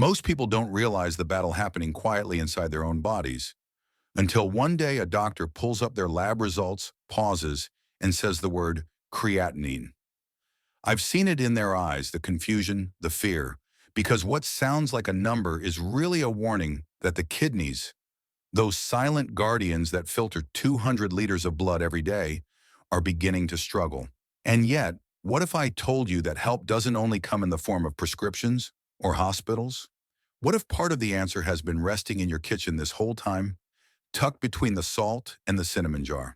Most people don't realize the battle happening quietly inside their own bodies until one day a doctor pulls up their lab results, pauses, and says the word creatinine. I've seen it in their eyes, the confusion, the fear, because what sounds like a number is really a warning that the kidneys, those silent guardians that filter 200 liters of blood every day, are beginning to struggle. And yet, what if I told you that help doesn't only come in the form of prescriptions or hospitals? What if part of the answer has been resting in your kitchen this whole time, tucked between the salt and the cinnamon jar?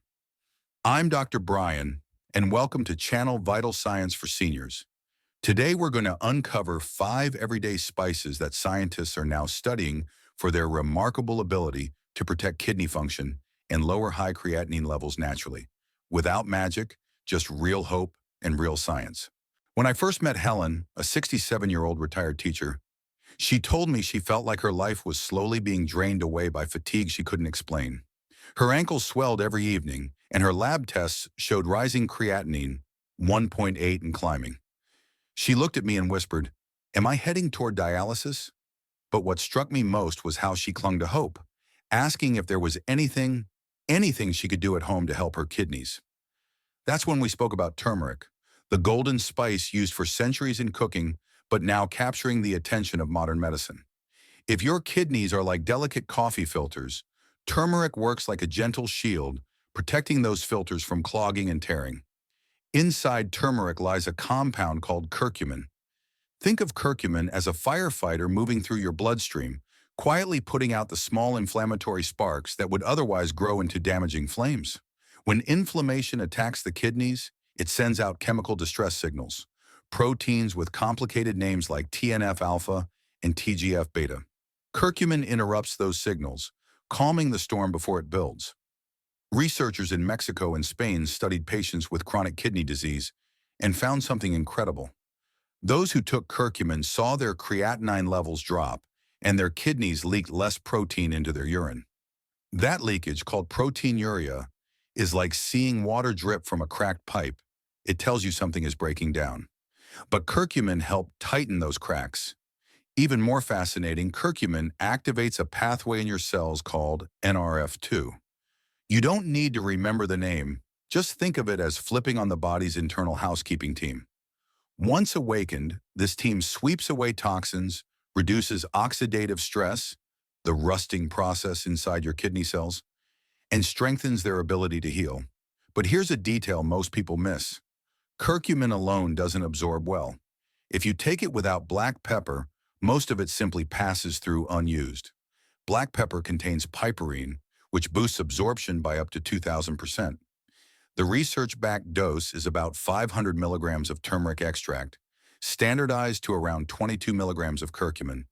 I'm Dr. Brian, and welcome to Channel Vital Science for Seniors. Today we're going to uncover 5 everyday spices that scientists are now studying for their remarkable ability to protect kidney function and lower high creatinine levels naturally, without magic, just real hope and real science. When I first met Helen, a 67-year-old retired teacher, she told me she felt like her life was slowly being drained away by fatigue she couldn't explain. Her ankles swelled every evening, and her lab tests showed rising creatinine, 1.8 and climbing. She looked at me and whispered, "Am I heading toward dialysis?" But what struck me most was how she clung to hope, asking if there was anything she could do at home to help her kidneys. That's when we spoke about turmeric, the golden spice used for centuries in cooking, but now capturing the attention of modern medicine. If your kidneys are like delicate coffee filters, turmeric works like a gentle shield, protecting those filters from clogging and tearing. Inside turmeric lies a compound called curcumin. Think of curcumin as a firefighter moving through your bloodstream, quietly putting out the small inflammatory sparks that would otherwise grow into damaging flames. When inflammation attacks the kidneys, it sends out chemical distress signals, proteins with complicated names like TNF-alpha and TGF-beta. Curcumin interrupts those signals, calming the storm before it builds. Researchers in Mexico and Spain studied patients with chronic kidney disease and found something incredible. Those who took curcumin saw their creatinine levels drop, and their kidneys leaked less protein into their urine. That leakage, called proteinuria, is like seeing water drip from a cracked pipe. It tells you something is breaking down. But curcumin helped tighten those cracks. Even more fascinating, curcumin activates a pathway in your cells called NRF2. You don't need to remember the name. Just think of it as flipping on the body's internal housekeeping team. Once awakened, this team sweeps away toxins, reduces oxidative stress, the rusting process inside your kidney cells, and strengthens their ability to heal. But here's a detail most people miss. Curcumin alone doesn't absorb well. If you take it without black pepper, most of it simply passes through unused. Black pepper contains piperine, which boosts absorption by up to 2,000%. The research-backed dose is about 500 milligrams of turmeric extract, standardized to around 22 milligrams of curcumin,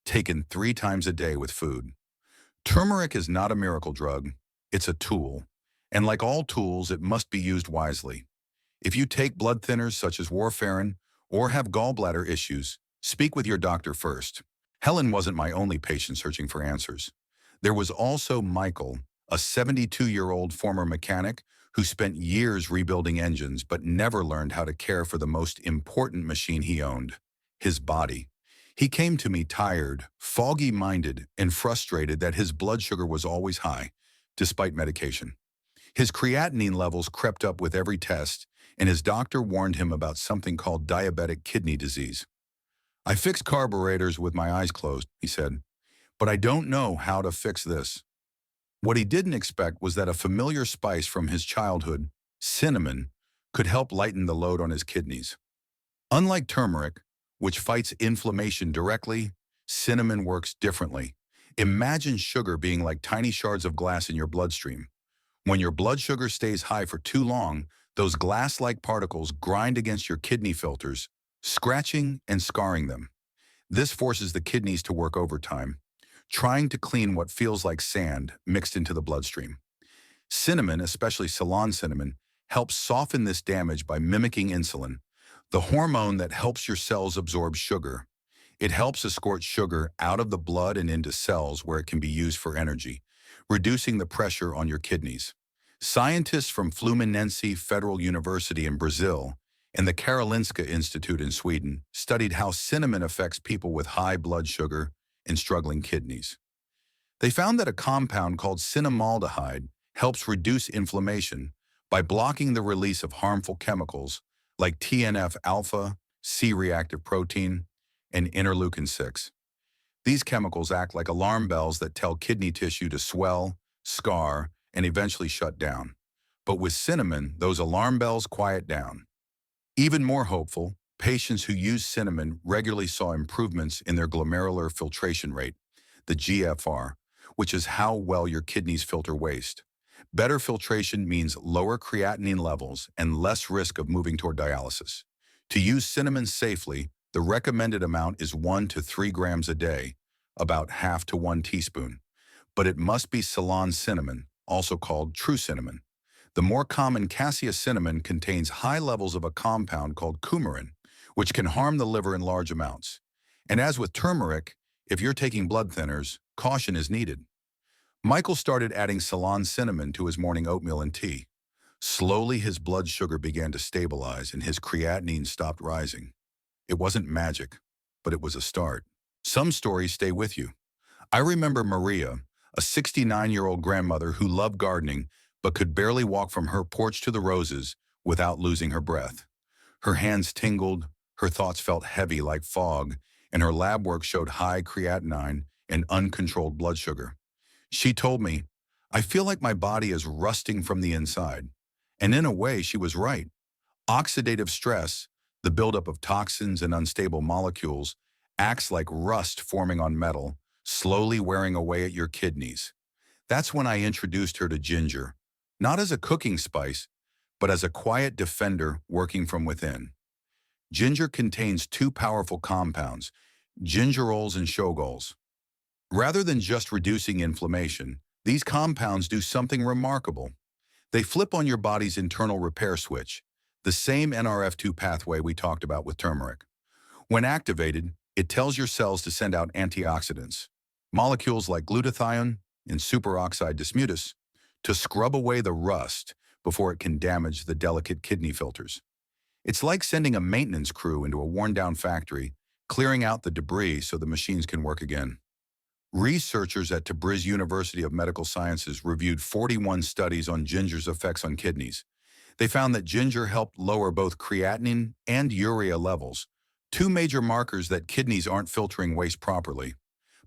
taken 3 times a day with food. Turmeric is not a miracle drug, it's a tool. And like all tools, it must be used wisely. If you take blood thinners such as warfarin or have gallbladder issues, speak with your doctor first. Helen wasn't my only patient searching for answers. There was also Michael, a 72-year-old former mechanic who spent years rebuilding engines but never learned how to care for the most important machine he owned, his body. He came to me tired, foggy-minded, and frustrated that his blood sugar was always high, despite medication. His creatinine levels crept up with every test, and his doctor warned him about something called diabetic kidney disease. "I fix carburetors with my eyes closed," he said, "but I don't know how to fix this." What he didn't expect was that a familiar spice from his childhood, cinnamon, could help lighten the load on his kidneys. Unlike turmeric, which fights inflammation directly, cinnamon works differently. Imagine sugar being like tiny shards of glass in your bloodstream. When your blood sugar stays high for too long, those glass-like particles grind against your kidney filters, scratching and scarring them. This forces the kidneys to work overtime, trying to clean what feels like sand mixed into the bloodstream. Cinnamon, especially Ceylon cinnamon, helps soften this damage by mimicking insulin, the hormone that helps your cells absorb sugar. It helps escort sugar out of the blood and into cells where it can be used for energy, reducing the pressure on your kidneys. Scientists from Fluminense Federal University in Brazil and the Karolinska Institute in Sweden studied how cinnamon affects people with high blood sugar and struggling kidneys. They found that a compound called cinnamaldehyde helps reduce inflammation by blocking the release of harmful chemicals like TNF-alpha, C-reactive protein, and interleukin-6. These chemicals act like alarm bells that tell kidney tissue to swell, scar, and eventually shut down. But with cinnamon, those alarm bells quiet down. Even more hopeful, patients who used cinnamon regularly saw improvements in their glomerular filtration rate, the GFR, which is how well your kidneys filter waste. Better filtration means lower creatinine levels and less risk of moving toward dialysis. To use cinnamon safely, the recommended amount is 1 to 3 grams a day, about half to 1 teaspoon. But it must be Ceylon cinnamon, also called true cinnamon. The more common cassia cinnamon contains high levels of a compound called coumarin, which can harm the liver in large amounts. And as with turmeric, if you're taking blood thinners, caution is needed. Michael started adding Ceylon cinnamon to his morning oatmeal and tea. Slowly, his blood sugar began to stabilize and his creatinine stopped rising. It wasn't magic, but it was a start. Some stories stay with you. I remember Maria, a 69-year-old grandmother who loved gardening but could barely walk from her porch to the roses without losing her breath. Her hands tingled, her thoughts felt heavy like fog, and her lab work showed high creatinine and uncontrolled blood sugar. She told me, "I feel like my body is rusting from the inside." And in a way, she was right. Oxidative stress, the buildup of toxins and unstable molecules, acts like rust forming on metal, slowly wearing away at your kidneys. That's when I introduced her to ginger, not as a cooking spice, but as a quiet defender working from within. Ginger contains two powerful compounds, gingerols and shogols. Rather than just reducing inflammation, these compounds do something remarkable. They flip on your body's internal repair switch, the same NRF2 pathway we talked about with turmeric. When activated, it tells your cells to send out antioxidants, molecules like glutathione and superoxide dismutase, to scrub away the rust before it can damage the delicate kidney filters. It's like sending a maintenance crew into a worn-down factory, clearing out the debris so the machines can work again. Researchers at Tabriz University of Medical Sciences reviewed 41 studies on ginger's effects on kidneys. They found that ginger helped lower both creatinine and urea levels, two major markers that kidneys aren't filtering waste properly.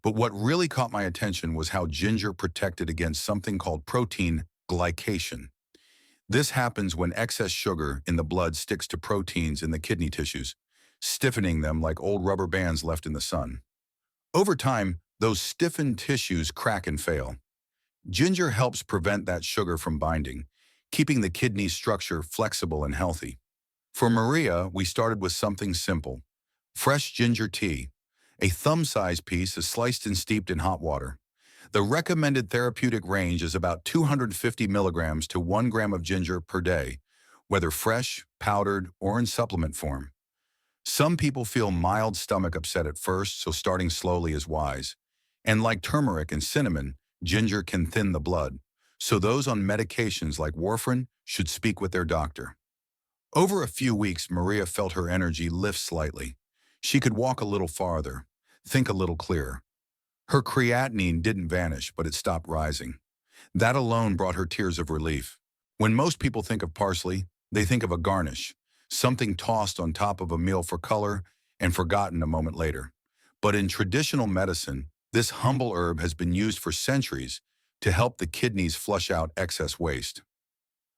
But what really caught my attention was how ginger protected against something called protein glycation. This happens when excess sugar in the blood sticks to proteins in the kidney tissues, stiffening them like old rubber bands left in the sun. Over time, those stiffened tissues crack and fail. Ginger helps prevent that sugar from binding, keeping the kidney structure flexible and healthy. For Maria, we started with something simple: fresh ginger tea. A thumb-sized piece is sliced and steeped in hot water. The recommended therapeutic range is about 250 milligrams to 1 gram of ginger per day, whether fresh, powdered, or in supplement form. Some people feel mild stomach upset at first, so starting slowly is wise. And like turmeric and cinnamon, ginger can thin the blood, so those on medications like warfarin should speak with their doctor. Over a few weeks, Maria felt her energy lift slightly. She could walk a little farther, think a little clearer. Her creatinine didn't vanish, but it stopped rising. That alone brought her tears of relief. When most people think of parsley, they think of a garnish, something tossed on top of a meal for color and forgotten a moment later. But in traditional medicine, this humble herb has been used for centuries to help the kidneys flush out excess waste.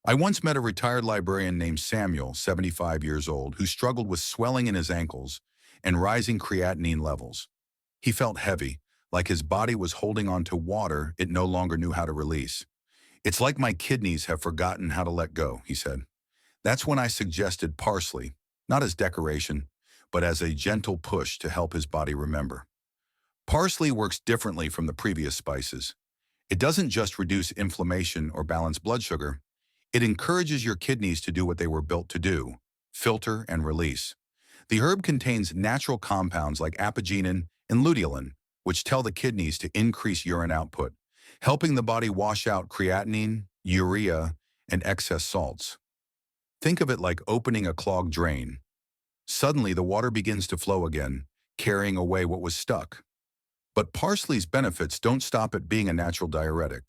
I once met a retired librarian named Samuel, 75 years old, who struggled with swelling in his ankles and rising creatinine levels. He felt heavy, like his body was holding on to water it no longer knew how to release. "It's like my kidneys have forgotten how to let go," he said. That's when I suggested parsley, not as decoration, but as a gentle push to help his body remember. Parsley works differently from the previous spices. It doesn't just reduce inflammation or balance blood sugar. It encourages your kidneys to do what they were built to do: filter and release. The herb contains natural compounds like apigenin and luteolin, which tell the kidneys to increase urine output, helping the body wash out creatinine, urea, and excess salts. Think of it like opening a clogged drain. Suddenly, the water begins to flow again, carrying away what was stuck. But parsley's benefits don't stop at being a natural diuretic.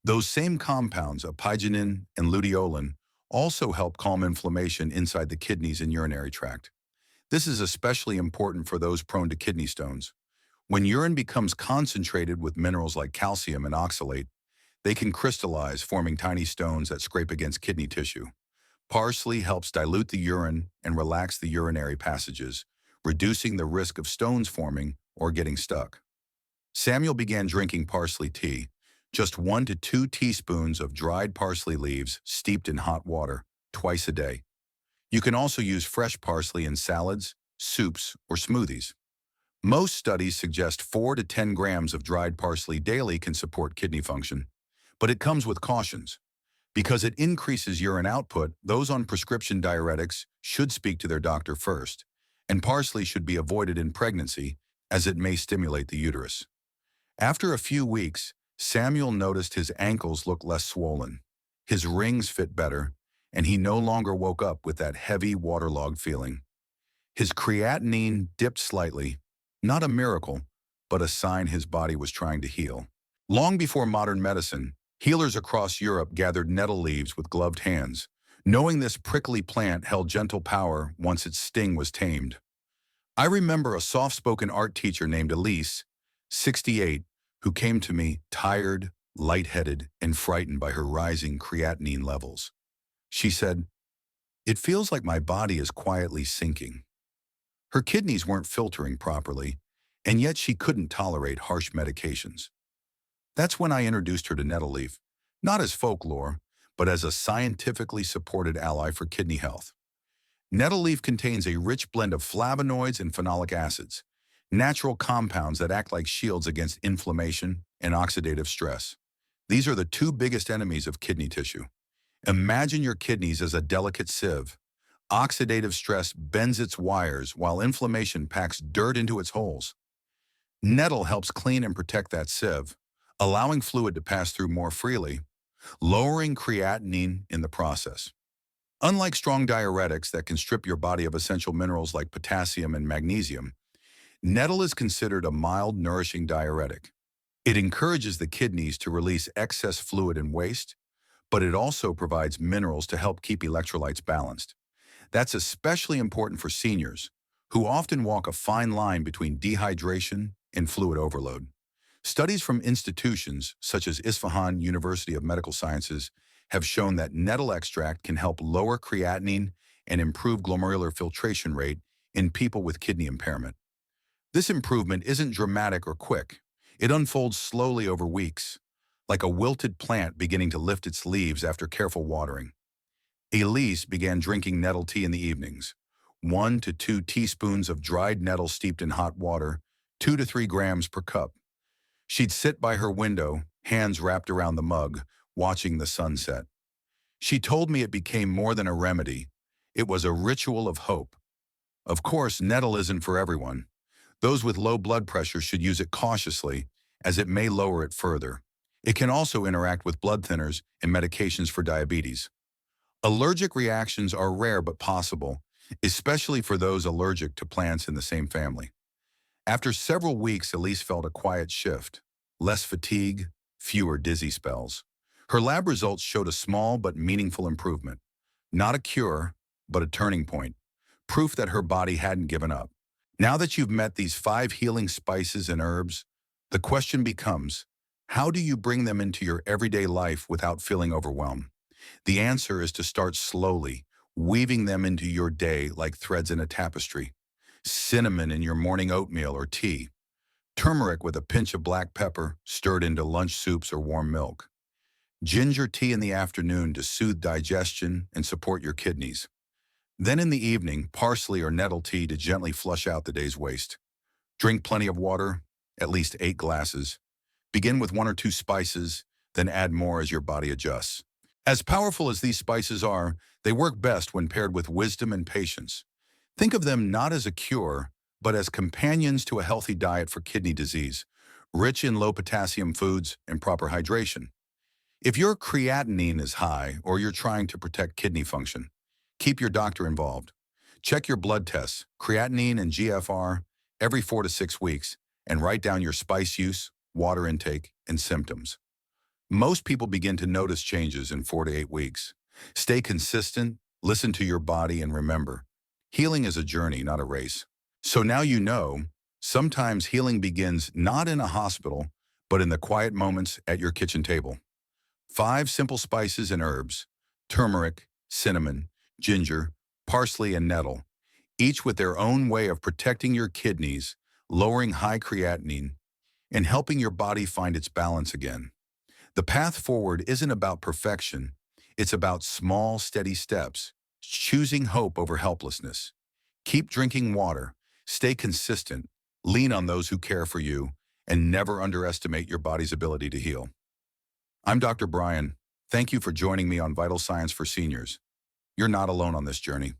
Those same compounds, apigenin and luteolin, also help calm inflammation inside the kidneys and urinary tract. This is especially important for those prone to kidney stones. When urine becomes concentrated with minerals like calcium and oxalate, they can crystallize, forming tiny stones that scrape against kidney tissue. Parsley helps dilute the urine and relax the urinary passages, reducing the risk of stones forming or getting stuck. Samuel began drinking parsley tea, just 1 to 2 teaspoons of dried parsley leaves steeped in hot water, twice a day. You can also use fresh parsley in salads, soups, or smoothies. Most studies suggest 4 to 10 grams of dried parsley daily can support kidney function, but it comes with cautions. Because it increases urine output, those on prescription diuretics should speak to their doctor first, and parsley should be avoided in pregnancy as it may stimulate the uterus. After a few weeks, Samuel noticed his ankles looked less swollen, his rings fit better, and he no longer woke up with that heavy, waterlogged feeling. His creatinine dipped slightly, not a miracle, but a sign his body was trying to heal. Long before modern medicine, healers across Europe gathered nettle leaves with gloved hands, knowing this prickly plant held gentle power once its sting was tamed. I remember a soft-spoken art teacher named Elise, 68, who came to me tired, lightheaded, and frightened by her rising creatinine levels. She said, "It feels like my body is quietly sinking." Her kidneys weren't filtering properly, and yet she couldn't tolerate harsh medications. That's when I introduced her to nettle leaf, not as folklore, but as a scientifically supported ally for kidney health. Nettle leaf contains a rich blend of flavonoids and phenolic acids, natural compounds that act like shields against inflammation and oxidative stress. These are the two biggest enemies of kidney tissue. Imagine your kidneys as a delicate sieve. Oxidative stress bends its wires while inflammation packs dirt into its holes. Nettle helps clean and protect that sieve, allowing fluid to pass through more freely, lowering creatinine in the process. Unlike strong diuretics that can strip your body of essential minerals like potassium and magnesium, nettle is considered a mild, nourishing diuretic. It encourages the kidneys to release excess fluid and waste, but it also provides minerals to help keep electrolytes balanced. That's especially important for seniors, who often walk a fine line between dehydration and fluid overload. Studies from institutions such as Isfahan University of Medical Sciences have shown that nettle extract can help lower creatinine and improve glomerular filtration rate in people with kidney impairment. This improvement isn't dramatic or quick. It unfolds slowly over weeks, like a wilted plant beginning to lift its leaves after careful watering. Elise began drinking nettle tea in the evenings, 1 to 2 teaspoons of dried nettle steeped in hot water, 2 to 3 grams per cup. She'd sit by her window, hands wrapped around the mug, watching the sunset. She told me it became more than a remedy. It was a ritual of hope. Of course, nettle isn't for everyone. Those with low blood pressure should use it cautiously, as it may lower it further. It can also interact with blood thinners and medications for diabetes. Allergic reactions are rare but possible, especially for those allergic to plants in the same family. After several weeks, Elise felt a quiet shift, less fatigue, fewer dizzy spells. Her lab results showed a small but meaningful improvement. Not a cure, but a turning point. Proof that her body hadn't given up. Now that you've met these 5 healing spices and herbs, the question becomes, how do you bring them into your everyday life without feeling overwhelmed? The answer is to start slowly, weaving them into your day like threads in a tapestry. Cinnamon in your morning oatmeal or tea. Turmeric with a pinch of black pepper stirred into lunch soups or warm milk. Ginger tea in the afternoon to soothe digestion and support your kidneys. Then in the evening, parsley or nettle tea to gently flush out the day's waste. Drink plenty of water, at least 8 glasses. Begin with 1 or 2 spices, then add more as your body adjusts. As powerful as these spices are, they work best when paired with wisdom and patience. Think of them not as a cure, but as companions to a healthy diet for kidney disease, rich in low-potassium foods and proper hydration. If your creatinine is high or you're trying to protect kidney function, Keep your doctor involved. Check your blood tests, creatinine and GFR, every 4 to 6 weeks, and write down your spice use, water intake, and symptoms. Most people begin to notice changes in 4 to 8 weeks. Stay consistent, listen to your body, and remember, healing is a journey, not a race. So now you know, sometimes healing begins not in a hospital, but in the quiet moments at your kitchen table. 5 simple spices and herbs: turmeric, cinnamon, ginger, parsley, and nettle, each with their own way of protecting your kidneys, lowering high creatinine, and helping your body find its balance again. The path forward isn't about perfection. It's about small, steady steps, choosing hope over helplessness. Keep drinking water, stay consistent, lean on those who care for you, and never underestimate your body's ability to heal. I'm Dr. Brian. Thank you for joining me on Vital Science for Seniors. You're not alone on this journey.